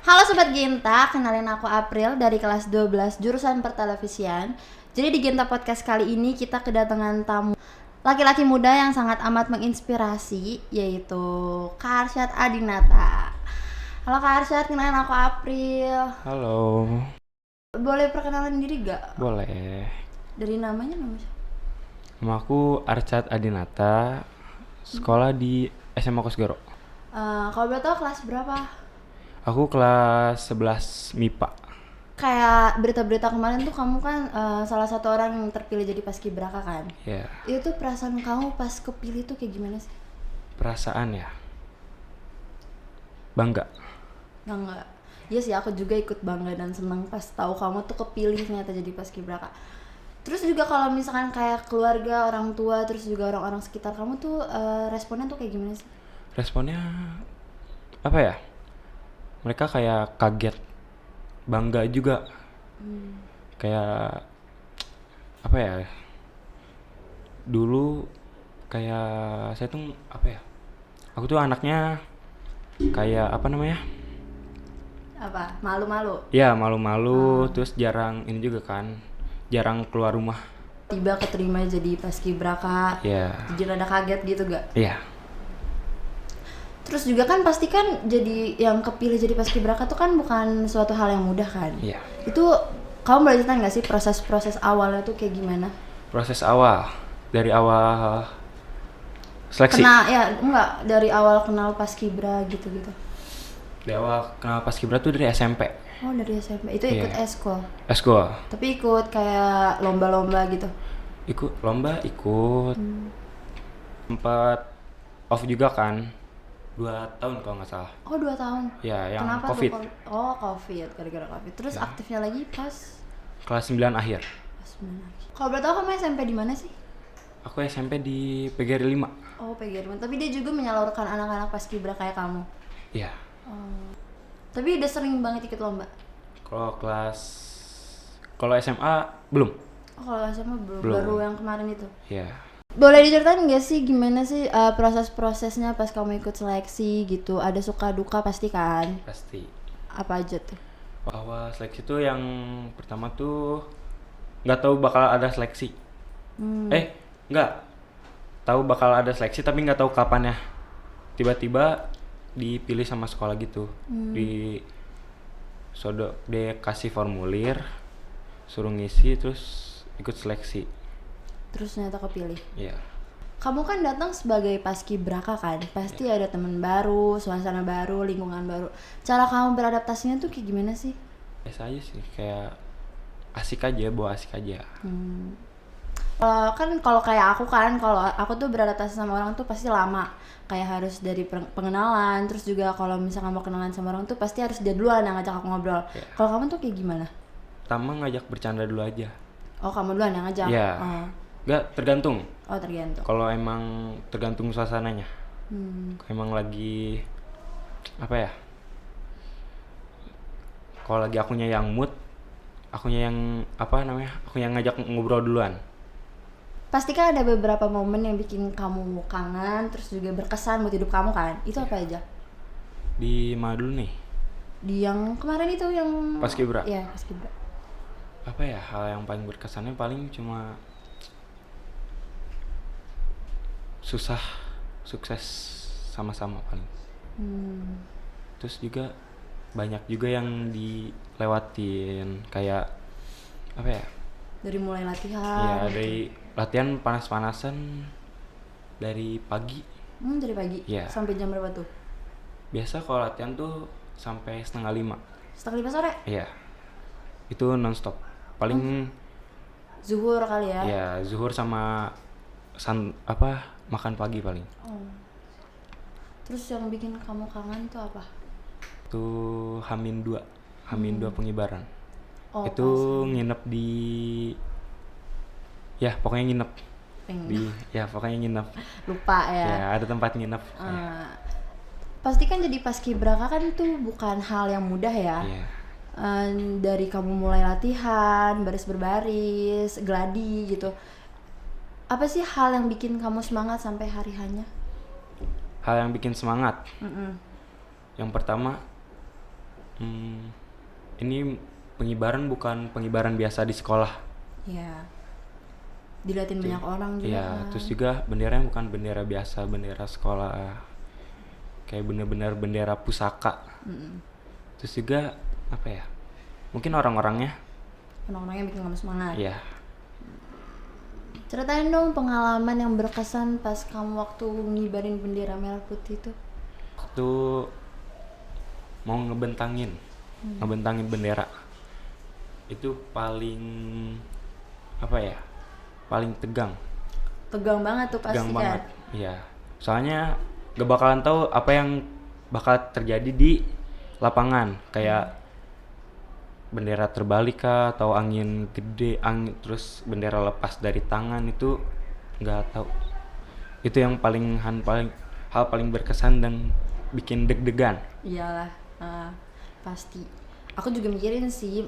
Halo Sobat Ginta, kenalin aku April dari kelas 12 jurusan Pertelevisian. Jadi di Ginta Podcast kali ini kita kedatangan tamu laki-laki muda yang sangat amat menginspirasi, yaitu Kak Arsyad Adinata. Halo Kak Arsyad, kenalin aku April. Halo, Boleh perkenalan diri gak? boleh. Dari namanya nama siapa? Nama aku Arsyad Adinata, sekolah di SMA Kosgoro. Kalau boleh tahu kelas berapa? Aku kelas 11 MIPA. Kayak berita-berita kemarin tuh kamu kan salah satu orang yang terpilih jadi paskibraka kan? Ya, Itu perasaan kamu pas kepilih tuh kayak gimana sih? perasaan ya. Bangga. Bangga. Iya sih, aku juga ikut bangga dan senang pas tahu kamu tuh kepilih ternyata jadi paskibraka. Terus juga kalau misalkan kayak keluarga, orang tua, terus juga orang-orang sekitar kamu tuh responnya tuh kayak gimana sih? Responnya apa ya? Mereka kayak kaget, bangga juga. Kayak apa ya? Dulu kayak saya tuh apa ya? Aku tuh anaknya kayak apa namanya? Apa? Malu-malu? Ya malu-malu, terus jarang ini juga kan, jarang keluar rumah. Tiba keterima jadi paskibraka, Ya, jadi rada kaget gitu gak? iya, Terus juga kan pasti kan jadi yang kepilih jadi paskibraka tuh kan bukan suatu hal yang mudah kan? iya. Itu kamu boleh ceritain gak sih proses-proses awalnya tuh kayak gimana? Proses awal, dari awal seleksi. Enggak dari awal kenal paskibra gitu-gitu. Dari awal kenal paskibra tuh dari SMP. Oh dari SMP, itu ikut Iya. eskul? Eskul, Tapi ikut kayak lomba-lomba gitu? ikut lomba, ikut. Sempat off juga kan, 2 tahun kalau nggak salah. Oh 2 tahun? Ya, yang Kenapa COVID. tuh? Oh COVID, gara-gara COVID. Terus Ya. aktifnya lagi pas Kelas 9 akhir. mana? Kalau boleh tahu kamu SMP di mana sih? Aku SMP di PGRI 5. Oh PGRI, tapi dia juga menyalurkan anak-anak paskibra kayak kamu. Iya. Oh. Tapi udah sering banget ikut lomba? Kalau SMA belum. Oh kalau SMA belum, Belum. baru yang kemarin itu. Iya. Boleh diceritain nggak sih gimana sih proses-prosesnya pas kamu ikut seleksi gitu? Ada suka duka pasti kan? Pasti. Apa aja tuh? Awal seleksi tuh yang pertama tuh nggak tahu bakal ada seleksi. Nggak tahu bakal ada seleksi tapi nggak tahu kapannya. Tiba-tiba dipilih sama sekolah gitu. Dia kasih formulir, suruh ngisi terus ikut seleksi. Terus ternyata kepilih. Iya. Kamu kan datang sebagai paskibraka kan, pasti ada teman baru, suasana baru, lingkungan baru. Cara kamu beradaptasinya tuh kayak gimana sih? Biasa aja sih, kayak asik aja, bawa asik aja. Kalau kayak aku kan, kalau aku tuh beradaptasi sama orang tuh pasti lama. Kayak harus dari pengenalan, terus juga kalau misalkan mau kenalan sama orang tuh pasti harus dia duluan yang ngajak aku ngobrol. Yeah. Kalau kamu tuh kayak gimana? Pertama ngajak bercanda dulu aja. Oh kamu duluan yang ngajak? Iya. Oh. Nggak, tergantung. Oh tergantung. Kalau emang tergantung suasananya. Emang lagi apa ya? Kalau lagi akunya yang mood, akunya yang apa namanya? Aku yang ngajak ngobrol duluan. Pasti kan ada beberapa momen yang bikin kamu kangen, terus juga berkesan buat hidup kamu kan? Itu apa aja? Di mana dulu nih? Di yang kemarin itu yang Paskibra. Iya paskibra. Apa ya? Hal yang paling berkesannya paling cuma susah, sukses sama-sama paling. Terus juga banyak juga yang dilewatin kayak apa ya? Dari mulai Ya latihan. dari latihan panas-panasan dari pagi. Dari pagi. Iya. Sampai jam berapa tuh? Biasa kalau latihan tuh sampai 4:30. 4:30 sore? Iya. Itu nonstop. Paling Zuhur kali ya? ya zuhur sama makan pagi paling. Oh. Terus yang bikin kamu kangen tuh apa? Itu H-2 pengibaran. Oh, Itu nginep di ya pokoknya nginep di pokoknya nginep. lupa ya. Ya ada tempat nginep. Pasti kan jadi paskibraka kan tuh bukan hal yang mudah ya. Iya. Dari kamu mulai latihan, baris berbaris, gladi gitu. Apa sih hal yang bikin kamu semangat sampai hari hanya? Hal yang bikin semangat. Yang pertama Ini pengibaran bukan pengibaran biasa di sekolah. Ya. Diliatin banyak orang juga. Iya, terus juga benderanya bukan bendera biasa, bendera sekolah. Kayak bener-bener bendera pusaka. Terus juga apa ya? Mungkin orang-orangnya. Orang-orangnya bikin kamu semangat. Iya. Ceritain dong pengalaman yang berkesan pas kamu waktu ngibarin bendera merah putih itu. Waktu mau ngebentangin bendera. Itu paling apa ya? Paling tegang. Tegang banget tuh pasti Tegang kan. banget. Iya. Soalnya gak bakalan tahu apa yang bakal terjadi di lapangan. Kayak bendera terbalik kah, atau angin gede, terus bendera lepas dari tangan, itu nggak tahu. Itu yang hal paling berkesan dan bikin deg-degan. Iyalah, pasti. Aku juga mikirin sih,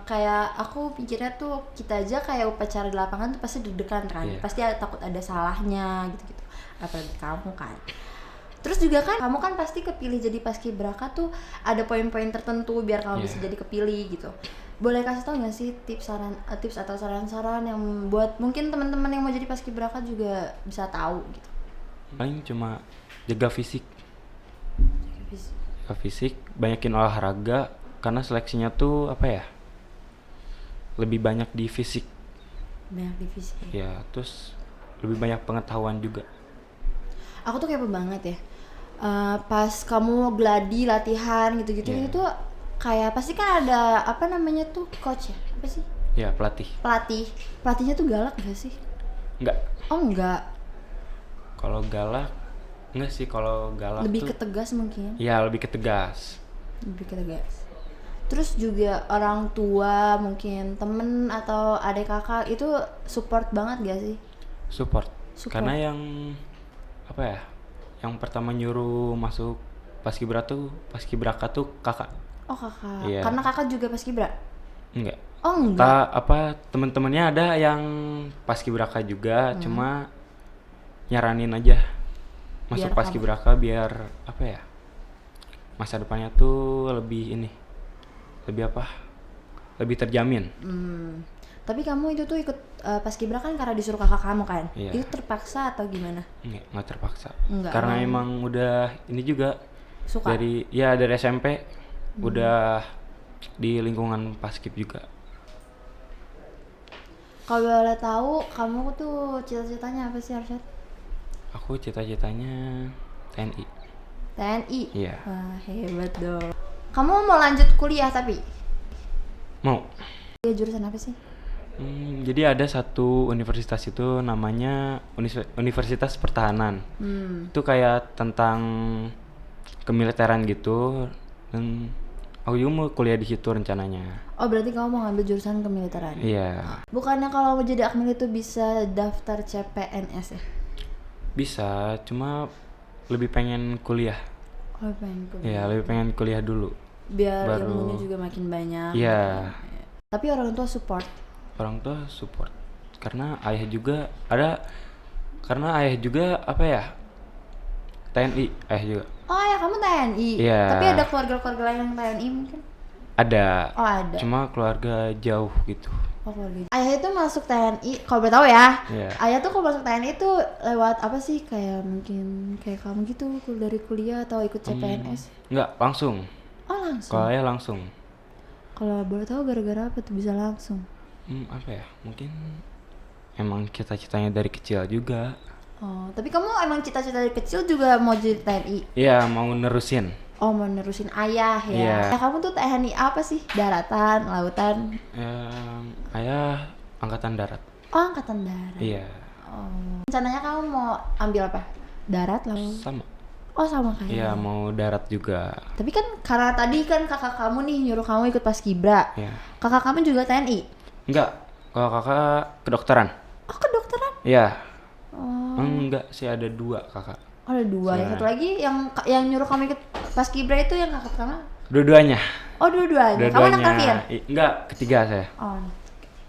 kayak aku pikirnya tuh kita aja kayak upacara di lapangan tuh pasti deg-degan kan. Iya. Pasti takut ada salahnya gitu-gitu. Apalagi kamu kan. Terus juga kan kamu kan pasti kepilih jadi paskibraka tuh ada poin-poin tertentu biar kamu bisa jadi kepilih gitu. Boleh kasih tau nggak sih tips atau saran-saran yang buat mungkin teman-teman yang mau jadi paskibraka juga bisa tahu gitu. Paling cuma jaga fisik, banyakin olahraga, karena seleksinya tuh apa ya, lebih banyak di fisik. Banyak di fisik. Ya, terus lebih banyak pengetahuan juga. Aku tuh kepo banget ya. Pas kamu gladi latihan gitu-gitu itu kayak pasti kan ada apa namanya tuh coach ya? Apa sih? Ya, Pelatihnya tuh galak gak sih? Enggak. Oh enggak. Kalau galak enggak sih, kalau galak Lebih tuh ketegas mungkin. ya lebih ketegas. Terus juga orang tua mungkin temen atau adik kakak itu support banget gak sih? Support. Karena yang apa ya, yang pertama nyuruh masuk paskibraka tuh kakak. Oh kakak. Iya. Karena kakak juga paskibra? Enggak. Oh enggak. Temen-temennya ada yang paskibraka juga, cuma nyaranin aja masuk paskibraka biar apa ya, masa depannya tuh lebih terjamin. Tapi kamu itu tuh ikut paskibra kan karena disuruh kakak kamu kan? Iya. Itu terpaksa atau gimana? Nggak terpaksa. Enggak, Karena emang udah ini juga suka? dari SMP udah di lingkungan paskib juga. Kalau boleh tahu, kamu tuh cita-citanya apa sih Arsyad? Aku cita-citanya TNI. TNI? Iya. Wah hebat dong. Kamu mau lanjut kuliah tapi? Mau. Jurusan apa sih? Jadi ada satu universitas itu namanya Universitas Pertahanan. Itu kayak tentang kemiliteran gitu, dan aku juga mau kuliah di situ rencananya. Oh berarti kamu mau ngambil jurusan kemiliteran? Iya. Bukannya kalau mau jadi akmil itu bisa daftar CPNS ya? Bisa, cuma lebih pengen kuliah. Oh pengen kuliah. Iya, lebih pengen kuliah dulu. Biar baru ilmunya juga makin banyak. Iya. Tapi orang tua support. Orang tua support. Karena ayah juga apa ya? TNI, ayah juga. Oh ya kamu TNI. Iya. Tapi ada keluarga-keluarga lain yang TNI mungkin? Ada. Oh ada. Cuma keluarga jauh gitu. Oh keluarga. Ayah itu masuk TNI, kalau boleh tahu ya. Iya. Ayah tuh kalau masuk TNI itu lewat apa sih? Kayak mungkin kayak kamu gitu dari kuliah atau ikut CPNS? Enggak, langsung. Oh langsung. Kalau ayah langsung. Kalau boleh tahu gara-gara apa tuh bisa langsung? Apa ya? Mungkin emang cita-citanya dari kecil juga. Oh, tapi kamu emang cita-cita dari kecil juga mau jadi TNI? Iya, mau nerusin. Oh, mau nerusin ayah ya. Iya. Kamu tuh TNI apa sih? Daratan, lautan? Ayah angkatan darat. Oh, angkatan darat. Iya. Oh. Rencananya kamu mau ambil apa? Darat, laut? Sama. Oh, sama kayak. Iya, mau darat juga. Tapi kan karena tadi kan kakak kamu nih nyuruh kamu ikut paskibra. Iya. Kakak kamu juga TNI? Enggak. Kalau kakak kedokteran. Oh, kedokteran? Iya. Oh. Enggak sih, ada 2 kakak. Oh, ada 2. Yang satu lagi yang nyuruh kamu ikut paskibra itu yang kakak pertama? Dua-duanya. Oh, dua-duanya. Kamu anak terakhir? Enggak, ketiga saya. Oh.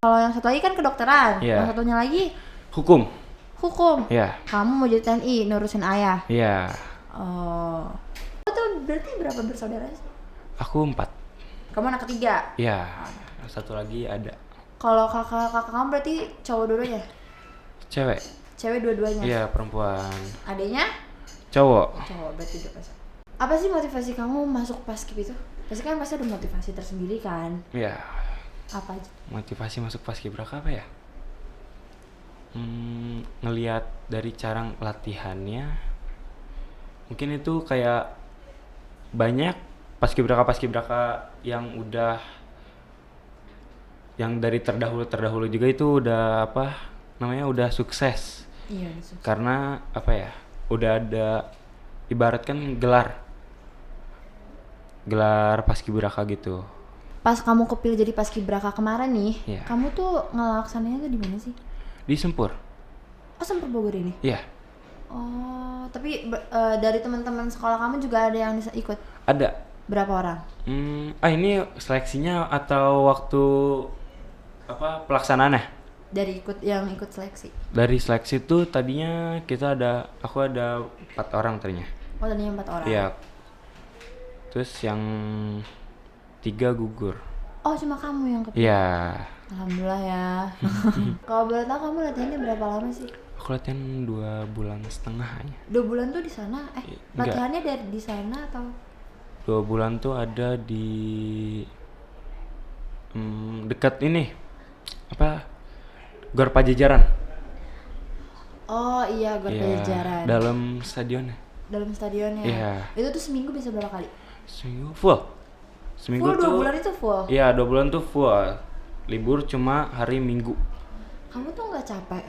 Kalau yang satu lagi kan kedokteran. Iya. Yang satunya lagi Hukum. hukum. Iya. Kamu mau jadi TNI, nurusin ayah. Iya. Oh. Itu berarti berapa bersaudara sih? Aku 4. Kamu anak ketiga? Iya, satu lagi ada. Kalau kakak kamu berarti cowok dua-duanya? Cewek. Cewek dua-duanya? Iya, perempuan. Adanya? Cowok. Cowok, berarti udah pas. Apa sih motivasi kamu masuk Paskib itu? Pasti kan pasti ada motivasi tersendiri kan? Iya. Apa aja? Motivasi masuk Paskibraka apa ya? Ngelihat dari cara latihannya, mungkin itu kayak banyak paskibraka yang udah, yang dari terdahulu juga itu udah udah sukses. Iya, sukses. Karena udah ada ibaratkan gelar paskibraka gitu. Pas kamu kepilih jadi Paskibraka kemarin nih, Iya. kamu tuh ngelaksananya tuh di mana sih? Di Sempur. Oh, Sempur Bogor ini? Iya. Oh, tapi dari teman-teman sekolah kamu juga ada yang ikut? Ada. Berapa orang? Ini seleksinya atau waktu pelaksanaannya? Dari ikut seleksi? Dari seleksi tuh tadinya aku ada 4 orang tadinya. Oh, tadinya 4 orang? Iya. Terus yang 3 gugur. Oh, cuma kamu yang kepilih? Iya. Alhamdulillah ya. Kalau boleh tahu kamu latihannya berapa lama sih? Aku latihan 2,5 bulan aja. 2 bulan tuh di sana? Enggak. Latihannya dari di sana atau? 2 bulan tuh ada di dekat ini Gor Pajajaran. Oh iya, Gor Pajajaran. Dalam stadionnya. Dalam stadionnya? Iya. Itu tuh seminggu bisa berapa kali? Seminggu full. Seminggu full, tuh 2 bulan itu full? Iya, 2 bulan tuh full. Libur cuma hari Minggu. Kamu tuh nggak capek?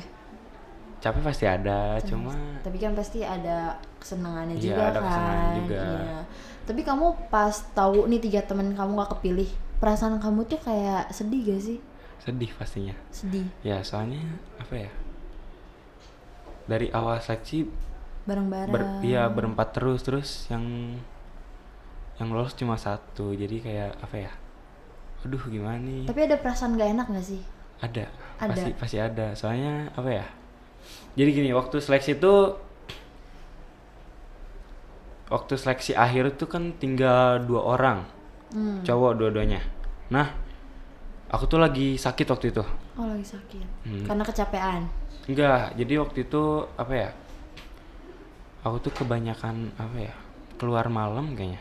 Capek pasti ada, cuma tapi kan pasti ada kesenangannya iya, juga ada kan. kesenangan juga. Iya. Tapi kamu pas tahu nih 3 teman kamu gak kepilih, perasaan kamu tuh kayak sedih gak sih? sedih pastinya. Sedih. Ya, soalnya dari awal seleksi Bareng-bareng. berempat terus yang lolos cuma 1. Jadi kayak aduh gimana nih. Tapi ada perasaan gak enak gak sih? Ada. Ada. Pasti ada. Soalnya jadi gini, waktu seleksi akhir itu kan tinggal 2 orang. Cowok dua-duanya. Nah, aku tuh lagi sakit waktu itu. Oh, lagi sakit. Karena kecapean. Enggak, jadi waktu itu aku tuh kebanyakan keluar malam kayaknya.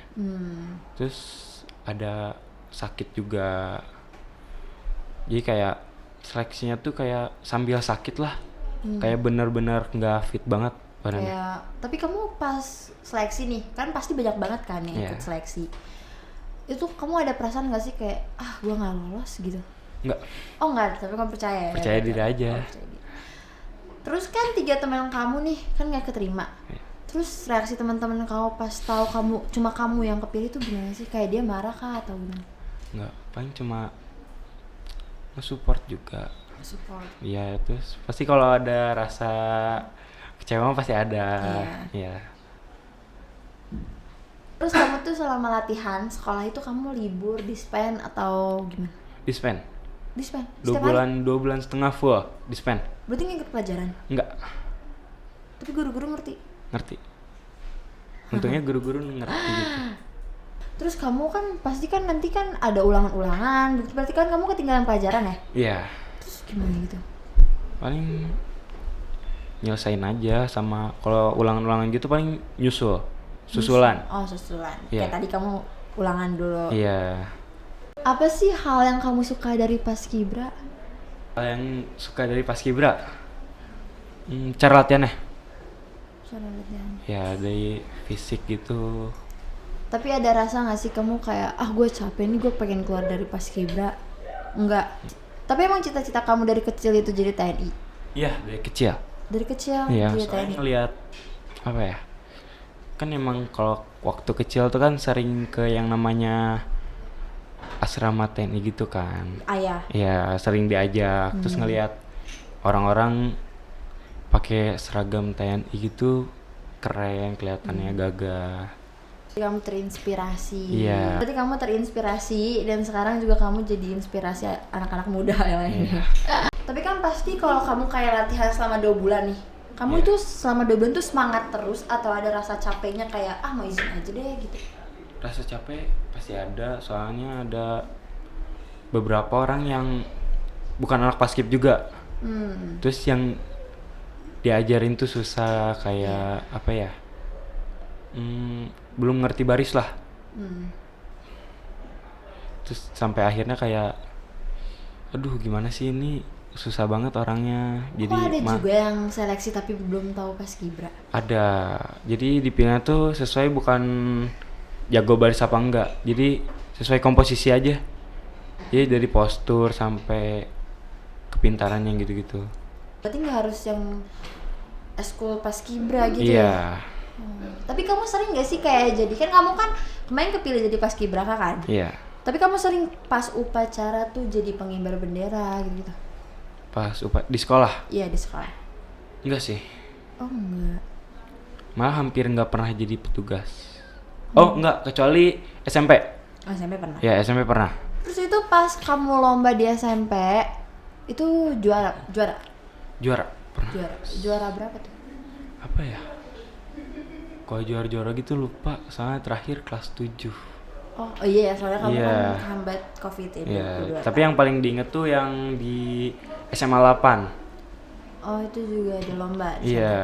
Terus ada sakit juga. Jadi kayak seleksinya tuh kayak sambil sakit lah. Kayak bener-bener nggak fit banget badannya. Kayak, tapi kamu pas seleksi nih, kan pasti banyak banget kan yang ikut seleksi. Itu kamu ada perasaan gak sih kayak, gue gak lolos gitu? Enggak. Oh enggak, tapi kamu percaya ya? Percaya diri aja. Percaya diri. Terus kan 3 teman kamu nih, kan gak keterima. Terus reaksi teman-teman kamu pas tahu cuma kamu yang kepilih tuh gimana sih? Kayak dia marah kah atau gimana? Enggak, paling cuma nge-support juga. Support. Iya, terus pasti kalau ada rasa kecewa pasti ada. Iya. Terus kamu tuh selama latihan sekolah itu kamu libur, dispen atau gimana? Dispen. Dispen? 2 bulan setengah full dispen. Berarti ngikut pelajaran? Enggak. Tapi guru-guru ngerti? Ngerti. Untungnya guru-guru ngerti gitu. Terus kamu kan pasti kan nanti kan ada ulangan-ulangan, berarti kan kamu ketinggalan pelajaran ya? Iya. Terus gimana gitu? Paling nyelesain aja, sama kalau ulangan-ulangan gitu paling susulan. Oh, susulan. Iya. Kayak tadi kamu ulangan dulu. Iya. Apa sih hal yang kamu suka dari Paskibra? Hal yang suka dari Paskibra? Cara latihannya. Cara latihan. Ya, dari fisik gitu. Tapi ada rasa gak sih kamu kayak, gue capek nih, gue pengen keluar dari Paskibra? Enggak. Tapi emang cita-cita kamu dari kecil itu jadi TNI? Iya, dari kecil. Dari kecil Iya, jadi soalnya TNI? ngeliat kan emang kalau waktu kecil tuh kan sering ke yang namanya asrama TNI gitu kan. Ayah. Iya, sering diajak. Terus ngeliat orang-orang pakai seragam TNI gitu, keren, kelihatannya gagah. Kamu terinspirasi. Iya. Berarti kamu terinspirasi dan sekarang juga kamu jadi inspirasi anak-anak muda ya lainnya. Tapi kan pasti kalau kamu kayak latihan selama 2 bulan nih, kamu tuh selama 2 bulan tuh semangat terus atau ada rasa capeknya kayak mau izin aja deh gitu? rasa capek pasti ada, soalnya ada beberapa orang yang bukan anak paskib juga. Terus yang diajarin tuh susah, kayak apa ya, belum ngerti baris lah. Terus sampai akhirnya kayak aduh gimana sih ini, susah banget orangnya. Jadi Kok ada juga yang seleksi tapi belum tahu paskibra? ada, jadi dipilihnya tuh sesuai bukan jago baris apa enggak, jadi sesuai komposisi aja. Jadi dari postur sampai kepintarannya gitu-gitu. Berarti nggak harus yang eskul paskibra gitu ya? Iya. Tapi kamu sering gak sih kayak jadi, kan kamu kan kemarin kepilih jadi paskibraka kan? Iya. Tapi kamu sering pas upacara tuh jadi pengibar bendera gitu-gitu? Pas di sekolah? Iya di sekolah. Enggak sih. Oh enggak. Malah hampir nggak pernah jadi petugas. Oh enggak, kecuali SMP. Oh, SMP pernah. Ya SMP pernah. Terus itu pas kamu lomba di SMP itu juara Pernah. juara berapa tuh? Apa ya? Kalau juara gitu lupa, soalnya terakhir kelas 7. Oh iya ya, soalnya kamu Iya. kan hambat covid ini. Iya, tapi yang paling diinget tuh yang di SMA 8. Oh itu juga ada lomba di sana? Iya.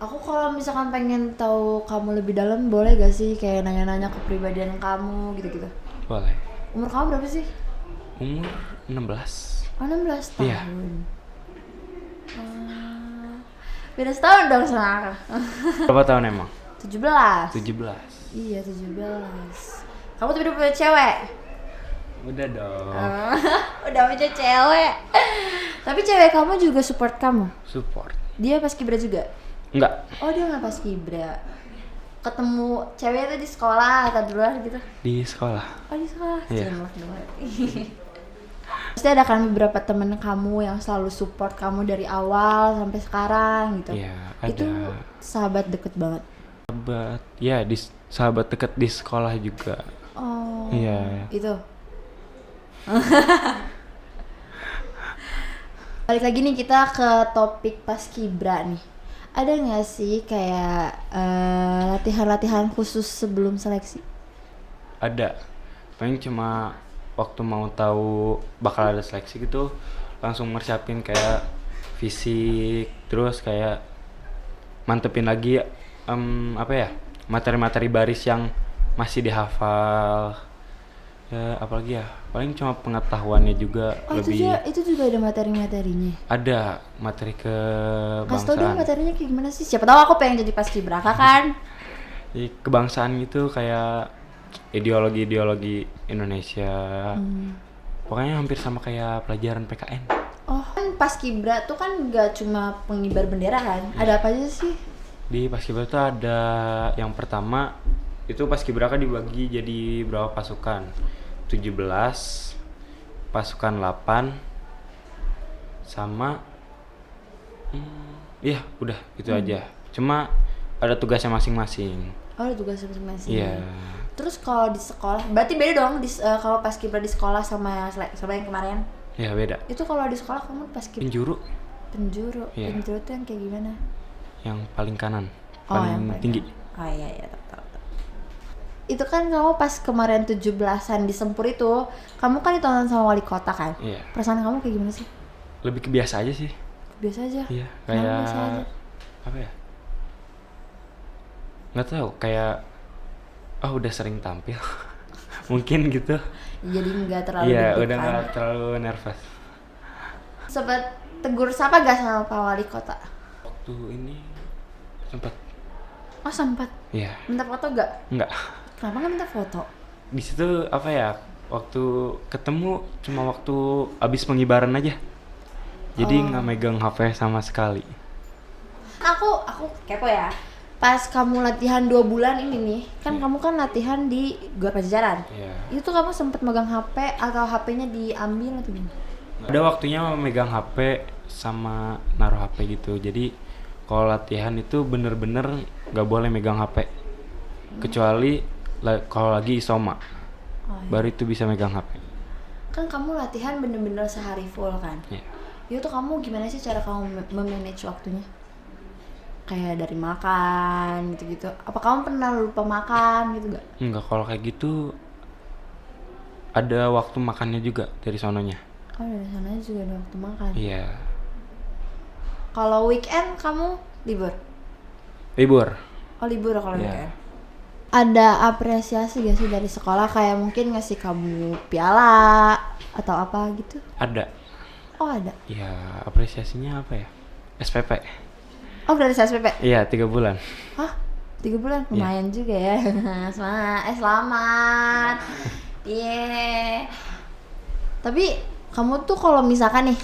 Aku kalau misalkan pengen tahu kamu lebih dalam, boleh gak sih kayak nanya-nanya kepribadian kamu gitu-gitu? Boleh. Umur kamu berapa sih? Umur 16. Oh 16 tahun. Iya. Beda setahun dong sama aku. Berapa tahun emang? 17. 17. Iya 17. Kamu tuh udah punya cewek? Udah dong. Udah punya cewek. Tapi cewek kamu juga support kamu? Support. Dia paskibra juga? Enggak, Oh dia nggak paskibra. Ketemu cewek itu di sekolah atau di luar gitu? di sekolah. Oh di sekolah? Iya. Cemerlang banget. Pasti ada kan beberapa temen kamu yang selalu support kamu dari awal sampai sekarang gitu? Iya, ada. Itu sahabat deket banget? Sahabat, ya sahabat dekat di sekolah juga. Oh Iya. itu. Balik lagi nih kita ke topik paskibra nih. Ada nggak sih kayak latihan-latihan khusus sebelum seleksi? Ada. Paling cuma waktu mau tahu bakal ada seleksi gitu, langsung mersiapin kayak fisik, terus kayak mantepin lagi apa ya, materi-materi baris yang masih dihafal. Ya apalagi ya, paling cuma pengetahuannya juga Oh lebih. itu juga ada materi-materinya. Ada materi Kasih tau dong kebangsaan. materinya kayak gimana sih? Siapa tahu aku pengen jadi paskibraka kan? Jadi kebangsaan gitu, kayak ideologi Indonesia. Pokoknya hampir sama kayak pelajaran PKN. Oh kan paskibra tuh kan nggak cuma pengibar bendera kan? Ada apa aja sih? Di Paskibra tuh ada yang pertama itu Paskibraka dibagi jadi berapa pasukan? 17, pasukan 8, sama iya udah itu aja. Cuma ada tugasnya masing-masing. Oh ada tugas masing-masing. Iya. Terus kalau di sekolah, berarti beda dong kalau paskibra di sekolah sama yang kemarin? Ya beda. Itu kalau di sekolah kamu paskibra Penjuru penjuru. Iya. Penjuru tuh yang kayak gimana? yang paling kanan, Oh, paling yang paling tinggi. Oh iya tahu. Itu kan kamu pas kemarin 17-an di Sempur itu, kamu kan ditonton sama wali kota kan? Iya. Perasaan kamu kayak gimana sih? Lebih kebiasa aja sih. Biasa aja. Iya, Kenapa kayak biasa aja? apa ya? Nggak tahu, kayak udah sering tampil. Mungkin gitu. Jadi nggak terlalu Iya, deg-degan. udah nggak terlalu nervous. Sempet tegur sapa gak sama Pak Wali Kota? Waktu ini sempat. Oh sempat. Iya, Minta foto gak? nggak. Kenapa nggak minta foto? Di situ apa ya? Waktu ketemu cuma waktu abis pengibaran aja. Jadi nggak megang HP sama sekali. Aku kepo ya. Pas kamu latihan 2 bulan ini nih, kan kamu kan latihan di Gor Pajajaran. Iya. Itu kamu sempet megang HP atau HP-nya diambil atau gimana? Ada waktunya megang HP sama naruh HP gitu. Jadi kalau latihan itu bener-bener nggak boleh megang HP. Kecuali kalau lagi isoma. Oh, iya. Baru itu bisa megang HP. Kan kamu latihan bener-bener sehari full kan? Iya. Itu kamu gimana sih cara kamu memanage waktunya? kayak dari makan gitu-gitu. Apa kamu pernah lupa makan gitu gak? Enggak, kalau kayak gitu ada waktu makannya juga dari sononya. Oh dari sana juga ada waktu makan. Iya. Kalau weekend kamu libur? Libur. Oh libur kalau Iya. weekend. Ada apresiasi gak sih dari sekolah kayak mungkin ngasih kamu piala atau apa gitu? Ada. Oh ada. Ya, apresiasinya apa ya? SPP. Oh gratis SPP? Iya, 3 bulan. Hah? 3 bulan? Lumayan juga ya. Semangat. Selamat. Iya. Tapi kamu tuh kalau misalkan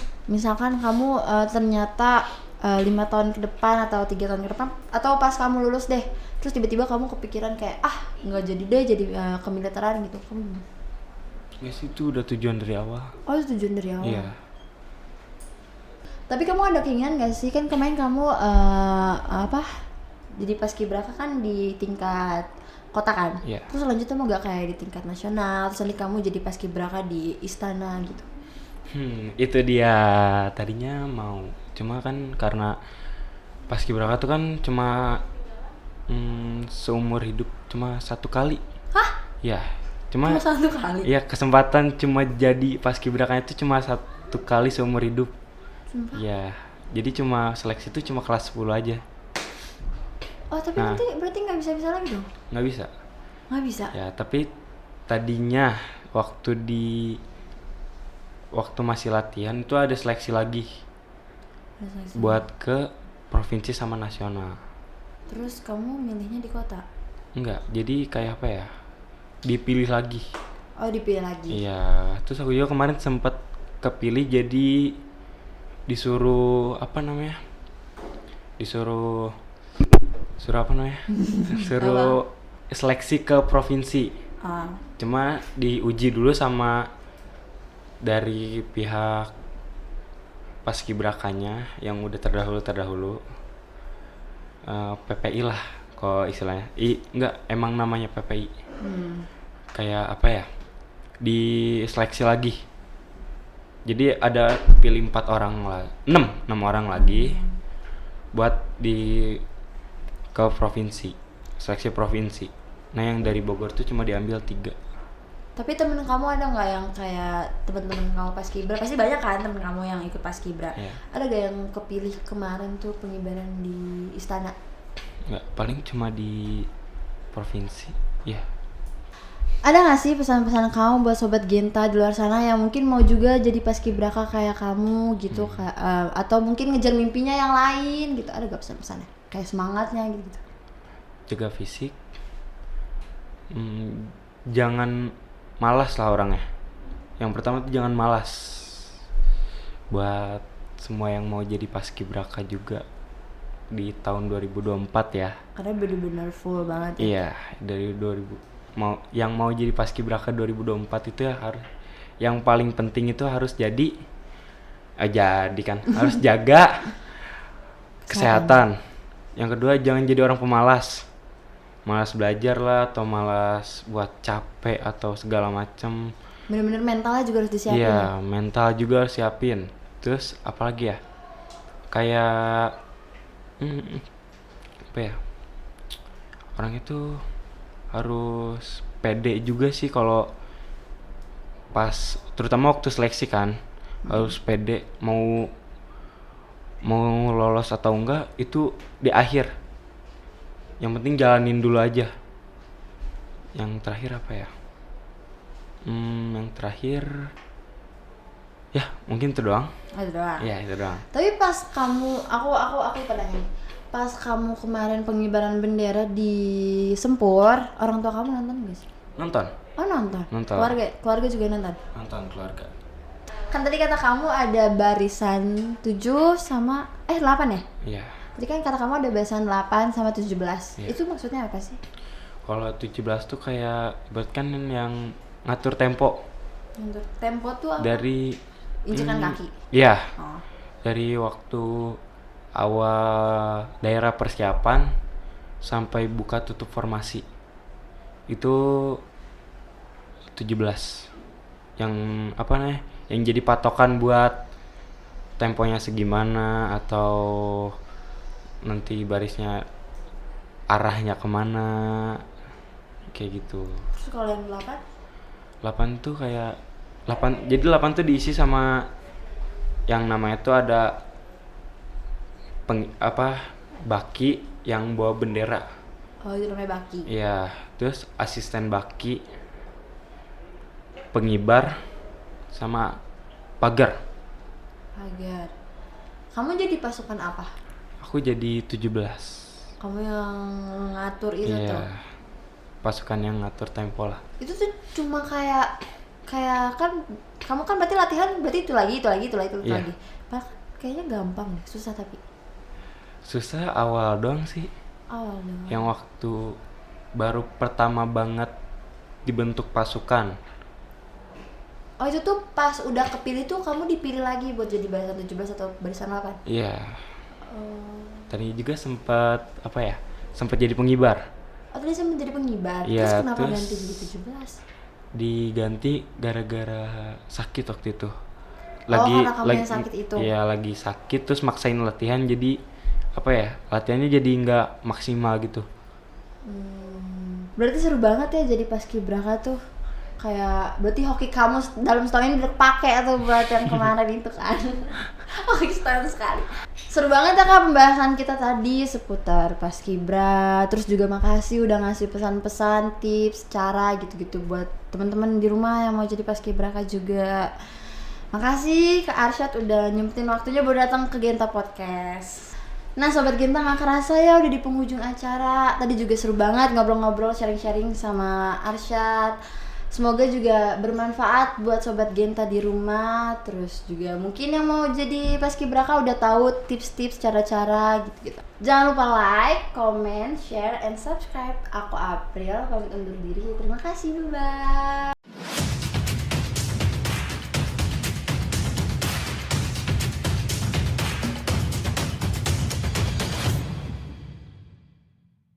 kamu ternyata 5 tahun ke depan atau 3 tahun ke depan atau pas kamu lulus deh, terus tiba-tiba kamu kepikiran kayak nggak jadi deh jadi kemiliteran gitu, kamu gimana? Nggak sih, itu udah tujuan dari awal. Oh itu tujuan dari awal. Iya. Tapi kamu ada keinginan gak sih, kan kemarin kamu jadi paskibraka kan di tingkat kota kan? Iya. Terus selanjutnya mau gak kayak di tingkat nasional, terus nanti kamu jadi paskibraka di istana gitu? Itu dia, tadinya mau. Cuma kan karena paskibraka tuh kan cuma seumur hidup cuma 1 kali. Hah? Ya, cuma 1 kali? iya, kesempatan cuma jadi paskibraka itu cuma 1 kali seumur hidup. Sumpah? Ya, jadi cuma seleksi itu cuma kelas 10 aja. Oh tapi Nah. nanti berarti nggak bisa lagi dong? Nggak bisa. Nggak bisa? Ya, tapi tadinya waktu masih latihan itu ada seleksi lagi Ada seleksi. buat ke provinsi sama nasional. Terus kamu milihnya di kota? Enggak, jadi kayak apa ya? Dipilih lagi. Oh dipilih lagi? Iya, terus aku juga kemarin sempat kepilih jadi disuruh apa namanya? Disuruh apa namanya? Suruh seleksi ke provinsi. Cuma diuji dulu sama dari pihak paskibrakanya yang udah terdahulu PPI lah kalau istilahnya. Enggak, emang namanya PPI. Kayak apa ya? Diseleksi lagi. Jadi ada pilih 4 orang lah, 6 orang lagi buat ke provinsi, seleksi provinsi. Nah yang dari Bogor tuh cuma diambil 3. Tapi temen kamu ada nggak yang kayak temen-temen kamu paskibra? Pasti banyak kan temen kamu yang ikut paskibra. Iya. Ada gak yang kepilih kemarin tuh pengibaran di istana? Nggak, paling cuma di provinsi. Ya. Ada gak sih pesan-pesan kamu buat sobat Genta di luar sana yang mungkin mau juga jadi paskibraka kayak kamu gitu, atau mungkin ngejar mimpinya yang lain gitu? Ada gak pesan-pesannya? Kayak semangatnya gitu? Jaga fisik. Jangan malas lah orangnya. Yang pertama tuh jangan malas. Buat semua yang mau jadi paskibraka juga di tahun 2024 ya. Karena bener-bener full banget ya. Iya, dari 2000 yang mau jadi paskibraka 2024 itu ya harus, yang paling penting itu harus jadi kan harus jaga kesehatan. Yang kedua, jangan jadi orang pemalas. Malas belajar lah atau malas buat capek atau segala macam. Bener-bener mentalnya juga harus disiapin. Iya, mental juga harus siapin. Terus apalagi ya? Kayak apa ya? Orang itu harus pede juga sih kalau pas, terutama waktu seleksi kan. Harus pede, mau lolos atau enggak itu di akhir. Yang penting jalanin dulu aja. Yang terakhir apa ya? Yang terakhir ya mungkin itu doang. Oh, itu doang. Iya, itu doang. Tapi pas kamu, aku pada nih. Pas kamu kemarin pengibaran bendera di Sempur, orang tua kamu nonton gak sih? Nonton. Oh nonton. Nonton. Keluarga juga nonton. Nonton keluarga. Kan tadi kata kamu ada barisan 7 sama 8 ya? Iya. Tadi kan kata kamu ada barisan 8 sama 17. Iya. Itu maksudnya apa sih? Kalau 17 tuh kayak buat kan yang ngatur tempo Untuk tempo tuh apa? dari Injakan kaki. Iya. Oh. Dari waktu awal daerah persiapan sampai buka tutup formasi. Itu 17. Yang apa nih? Yang jadi patokan buat temponya segimana atau nanti barisnya arahnya kemana, kayak gitu. Terus kalau yang 8? 8 tuh kayak 8, jadi 8 tuh diisi sama yang namanya tuh ada baki yang bawa bendera. Oh, itu namanya baki. Iya, terus asisten baki, pengibar, sama pagar. Pagar. Kamu jadi pasukan apa? Aku jadi 17. Kamu yang ngatur itu Iya, tuh. pasukan yang ngatur tempo lah. Itu tuh cuma kayak kan kamu kan berarti latihan berarti itu lagi Iya. lagi. Bahkan kayaknya gampang deh, susah tapi Susah awal doang sih. awalnya. Yang waktu baru pertama banget dibentuk pasukan. Oh, itu tuh pas udah kepilih tuh kamu dipilih lagi buat jadi barisan 17 atau barisan 8? Iya, Oh. tadi juga sempat sempat jadi pengibar. Oh, tadi saya menjadi pengibar. Iya, Terus kenapa terus ganti jadi 17? diganti gara-gara sakit waktu itu. Karena kamu yang sakit itu. Iya, lagi sakit terus maksain latihan, jadi latihannya jadi nggak maksimal gitu. Berarti seru banget ya jadi paskibraka tuh. Kayak berarti hoki kamu dalam setahun ini udah pakai atau buat yang kemarin itu kan. Hoki setahun sekali. Seru banget ya Kak pembahasan kita tadi seputar paskibra. Terus juga makasih udah ngasih pesan-pesan, tips, cara gitu-gitu buat teman-teman di rumah yang mau jadi paskibraka juga. Makasih Kak Arsyad udah nyempetin waktunya buat datang ke Genta Podcast. Nah Sobat Genta, gak kerasa ya udah di penghujung acara. Tadi juga seru banget ngobrol-ngobrol, sharing-sharing sama Arsyad. Semoga juga bermanfaat buat Sobat Genta di rumah. Terus juga mungkin yang mau jadi paskibraka udah tahu tips-tips, cara-cara gitu-gitu. Jangan lupa like, comment, share, and subscribe. Aku April, pamit undur diri. Terima kasih, bye-bye.